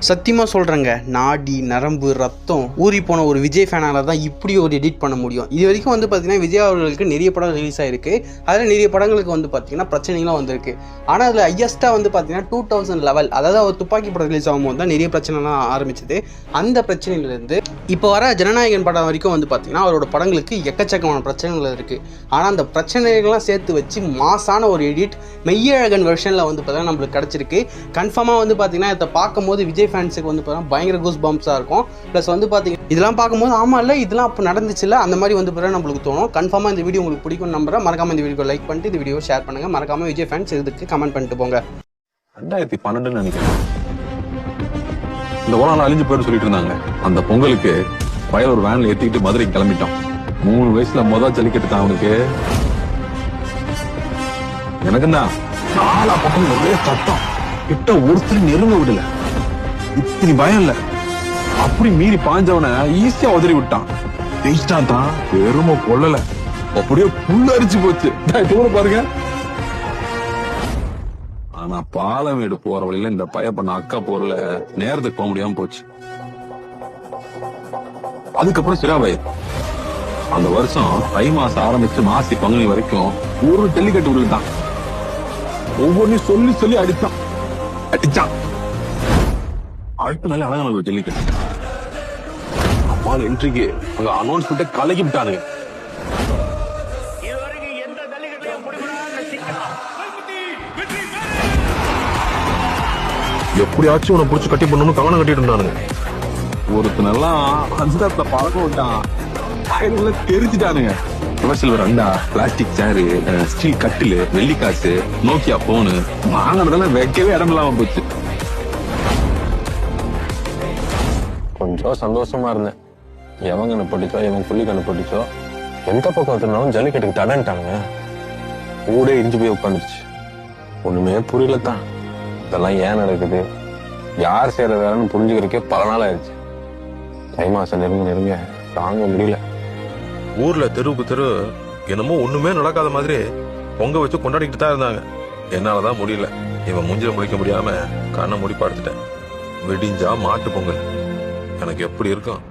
சத்தியமாக சொல்கிறேங்க, நாடி நரம்பு ரத்தம் ஊறி போன ஒரு விஜய் ஃபேனால் தான் இப்படி ஒரு எடிட் பண்ண முடியும். இது வரைக்கும் வந்து பார்த்தீங்கன்னா விஜய் அவர்களுக்கு நிறைய படம் ரிலீஸ் ஆகிருக்கு. அதில் நிறைய படங்களுக்கு வந்து பார்த்தீங்கன்னா பிரச்சனைலாம் வந்திருக்கு. ஆனால் அதில் ஹையஸ்ட்டாக வந்து பார்த்தீங்கன்னா 2000 லெவல், அதாவது அவர் துப்பாக்கி படம் ரிலீஸ் ஆகும்போது தான் நிறைய பிரச்சனைலாம் ஆரம்பிச்சது. அந்த பிரச்சனையிலேருந்து இப்போ வர ஜனநாயகன் படம் வரைக்கும் வந்து பார்த்தீங்கன்னா அவரோட படங்களுக்கு எக்கச்சக்கமான பிரச்சனைகள் இருக்குது. ஆனால் அந்த பிரச்சனைகள்லாம் சேர்த்து வச்சு மாசான ஒரு எடிட் மெய்யழகன் வெர்ஷனில் வந்து பார்த்தீங்கன்னா நம்மளுக்கு கிடச்சிருக்கு. கன்ஃபார்மாக வந்து பார்த்தீங்கன்னா இதை பார்க்கும்போது விஜய் ஃபேன்ஸுக்கு வந்து பார்த்தீங்கன்னா பயங்கர கூஸ் பம்ப்ஸாக இருக்கும். ப்ளஸ் வந்து பார்த்தீங்கன்னா இதெல்லாம் பார்க்கும்போது ஆமாம் இல்லை இதெல்லாம் அப்போ நடந்துச்சுல்ல அந்த மாதிரி வந்து பார்த்தீங்கன்னா நம்மளுக்கு தோணும். கன்ஃபார்மாக இந்த வீடியோ உங்களுக்கு பிடிக்கும் நம்புறேன். மறக்காம இந்த வீடியோ லைக் பண்ணிட்டு இந்த வீடியோ ஷேர் பண்ணுங்கள். மறக்காம விஜய் ஃபேன்ஸ் இதுக்கு கமெண்ட் பண்ணிட்டு போங்க. 2012 நினைக்கிறேன் இந்த உலகம் அழிஞ்சு போயிட்டு சொல்லிட்டு இருந்தாங்க. அந்த பொங்கலுக்கு வயல் ஒரு வேன்ல ஏத்திக்கிட்டு மதுரைக்கு கிளம்பிட்டோம். 3 வயசுல முதல் ஜல்லிக்கட்டு தான் அவனுக்கு. எனக்குன்னா 4 பக்கம் ஒரே சத்தம், கிட்ட ஒருத்தர் நெருங்க விடல. இத்தனை பயம் இல்ல. அப்படி மீறி பாஞ்சவன ஈஸியா உதறி விட்டான். ஜெயிச்சிட்டான் தான், பெருமை கொள்ளல. அப்படியே புல் அரிச்சு போச்சு. பாருங்க. ஆனா பாலமேடு போற வழியில இந்த பைய பண்ண அக்கா போறல நேரத்துக்கு போக முடியாம போச்சு. அதுக்கப்புறம் சிராபாய் அந்த வருஷம் தை மாசம் ஆரம்பிச்சு மாசி பங்குனி வரைக்கும் ஒரு ஜல்லிக்கட்டு உள்ளதான். ஒவ்வொன்றையும் சொல்லி சொல்லி அடிச்சான். அடுத்த நாள் அழகான ஒரு ஜல்லிக்கட்டு. அம்மாள் என்ட்ரிக்கு அங்க அனௌன்ஸ்மெண்ட்டை கலக்கி விட்டானுங்க. எப்படியாச்சும் உன்னை புடிச்சு கட்டி பண்ணணும் கவனம் கட்டிட்டு இருந்தானுங்க. ஒருத்தனெல்லாம் அந்த பழக்கம் விட்டான். தெரிஞ்சுட்டானுங்க. சில்வர் அண்டா, பிளாஸ்டிக் சேரு, ஸ்டீல் கட்டிலு, வெள்ளிக்காசு, நோக்கியா போனு வாங்கினதெல்லாம் வைக்கவே இடம் இல்லாம போச்சு. கொஞ்சம் சந்தோஷமா இருந்தேன். எவங்க கண்டுபிடிச்சோ இவன் புள்ளி கண்டுபிடிச்சோ எந்த பக்கம் வச்சிருந்தாலும் ஜல்லிக்கட்டுக்கு தடன்ட்டாங்க. ஊடே இடிஞ்சு போய் உட்காந்துருச்சு. ஒண்ணுமே புரியல தான். இதெல்லாம் ஏன் நடக்குது, யார் செய்யற வேலைன்னு புரிஞ்சுக்கிறதுக்கே பல நாள் ஆயிடுச்சு. தை மாசம் நெருங்க தாங்க முடியல. ஊர்ல தெருவுக்கு தெரு என்னமோ ஒண்ணுமே நடக்காத மாதிரி பொங்க வச்சு கொண்டாடிக்கிட்டு தான் இருந்தாங்க. என்னாலதான் முடியல. இவன் மூஞ்சில முடிக்க முடியாம கண்ணை மூடி படுத்துட்டேன். விடிஞ்சா மாட்டு பொங்கல். எனக்கு எப்படி இருக்கும்?